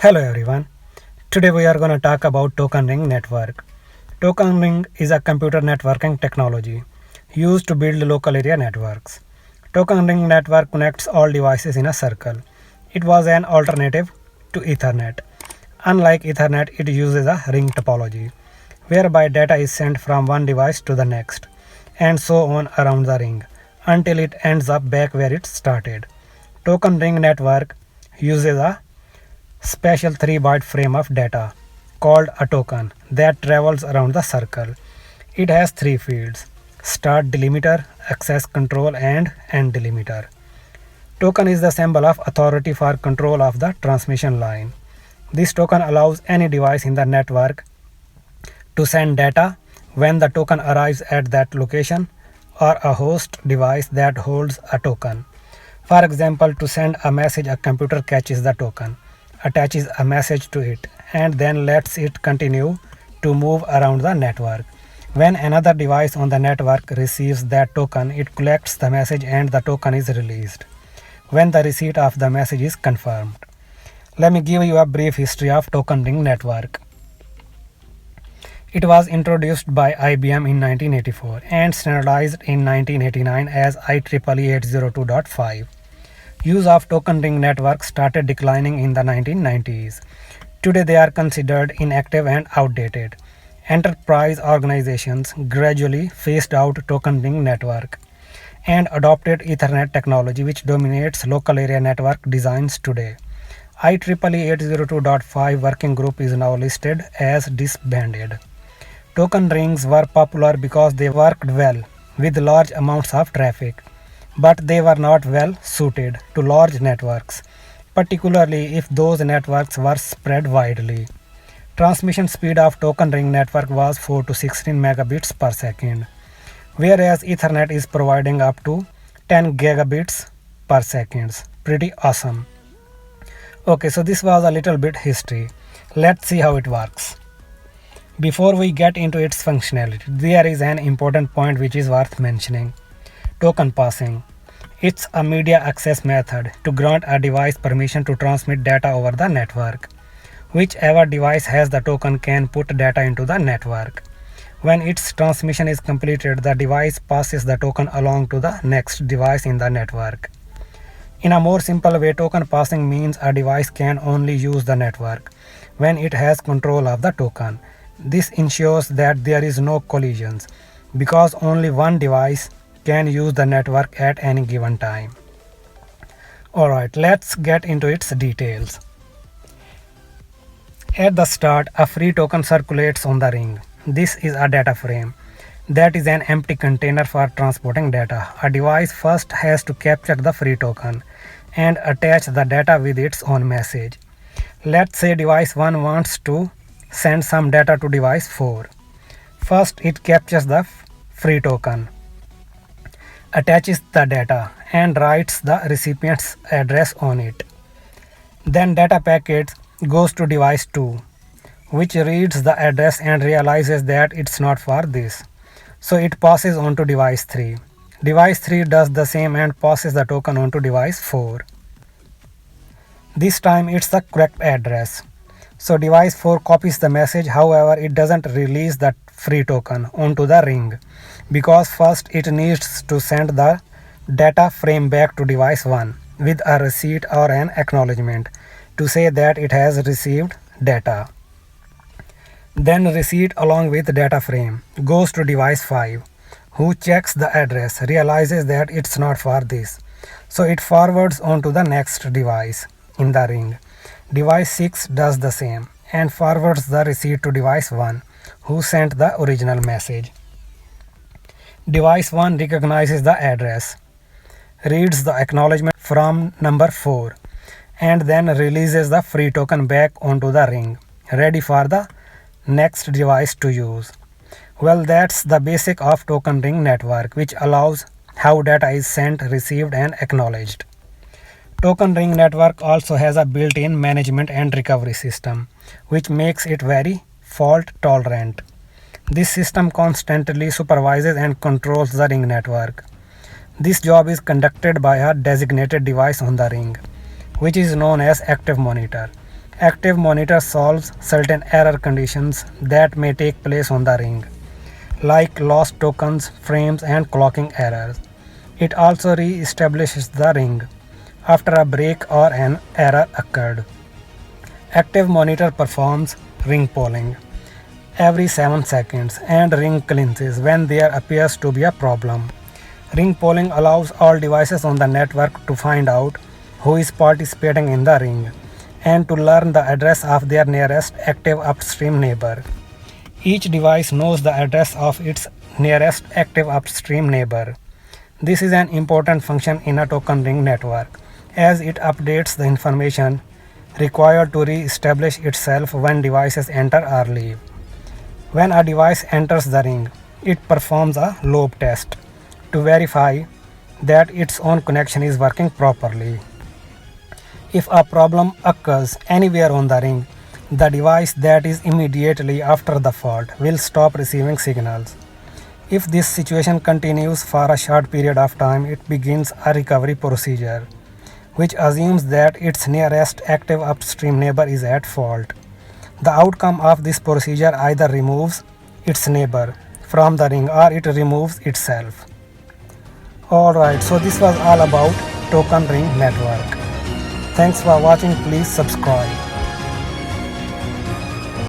Hello everyone. Today we are going to talk about token ring network. Token ring is a computer networking technology used to build local area networks. Token ring network connects all devices in a circle. It was an alternative to Ethernet. Unlike Ethernet, it uses a ring topology whereby data is sent from one device to the next and so on around the ring until it ends up back where it started. Token ring network uses a special 3-byte frame of data called a token that travels around the circle. It has three fields: start delimiter, access control, and end delimiter. Token is the symbol of authority for control of the transmission line. This token allows any device in the network to send data when the token arrives at that location or a host device that holds a token. For example, to send a message, a computer catches the token, attaches a message to it, and then lets it continue to move around the network. When another device on the network receives that token, it collects the message and the token is released when the receipt of the message is confirmed. Let me give you a brief history of token ring network. It was introduced by IBM in 1984 and standardized in 1989 as IEEE 802.5. Use of token ring networks started declining in the 1990s. Today they are considered inactive and outdated. Enterprise organizations gradually phased out token ring network and adopted Ethernet technology, which dominates local area network designs today. IEEE 802.5 working group is now listed as disbanded. Token rings were popular because they worked well with large amounts of traffic, but they were not well suited to large networks, particularly if those networks were spread widely. Transmission speed of token ring network was 4 to 16 megabits per second, whereas Ethernet is providing up to 10 gigabits per second. Pretty awesome. Okay, so this was a little bit history. Let's see how it works. Before we get into its functionality, there is an important point which is worth mentioning. Token passing. It's a media access method to grant a device permission to transmit data over the network. Whichever device has the token can put data into the network. When its transmission is completed, the device passes the token along to the next device in the network. In a more simple way, token passing means a device can only use the network when it has control of the token. This ensures that there is no collisions because only one device can use the network at any given time. Alright, let's get into its details. At the start, a free token circulates on the ring. This is a data frame. That is an empty container for transporting data. A device first has to capture the free token and attach the data with its own message. Let's say device 1 wants to send some data to device 4. First, it captures the free token, attaches the data, and writes the recipient's address on it. Then data packet goes to device 2, which reads the address and realizes that it's not for this. So it passes on to device 3. Device 3 does the same and passes the token on to device 4. This time it's the correct address. So device 4 copies the message, however it doesn't release the free token onto the ring because first it needs to send the data frame back to device 1 with a receipt or an acknowledgement to say that it has received data. Then receipt along with data frame goes to device 5, who checks the address, realizes that it's not for this. So it forwards on to the next device in the ring. Device 6 does the same and forwards the receipt to device 1, who sent the original message. Device 1 recognizes the address, reads the acknowledgement from number 4, and then releases the free token back onto the ring, ready for the next device to use. Well, that's the basic of token ring network, which allows how data is sent, received, and acknowledged. Token ring network also has a built-in management and recovery system, which makes it very fault tolerant. This system constantly supervises and controls the ring network. This job is conducted by a designated device on the ring, which is known as active monitor. Active monitor solves certain error conditions that may take place on the ring, like lost tokens, frames, and clocking errors. It also re-establishes the ring after a break or an error occurred. Active monitor performs ring polling every 7 seconds and ring cleanses when there appears to be a problem. Ring polling allows all devices on the network to find out who is participating in the ring and to learn the address of their nearest active upstream neighbor. Each device knows the address of its nearest active upstream neighbor. This is an important function in a token ring network as it updates the information required to re-establish itself when devices enter or leave. When a device enters the ring, it performs a loop test to verify that its own connection is working properly. If a problem occurs anywhere on the ring, the device that is immediately after the fault will stop receiving signals. If this situation continues for a short period of time, it begins a recovery procedure, which assumes that its nearest active upstream neighbor is at fault. The outcome of this procedure either removes its neighbor from the ring or it removes itself. Alright, so this was all about token ring network. Thanks for watching. Please subscribe.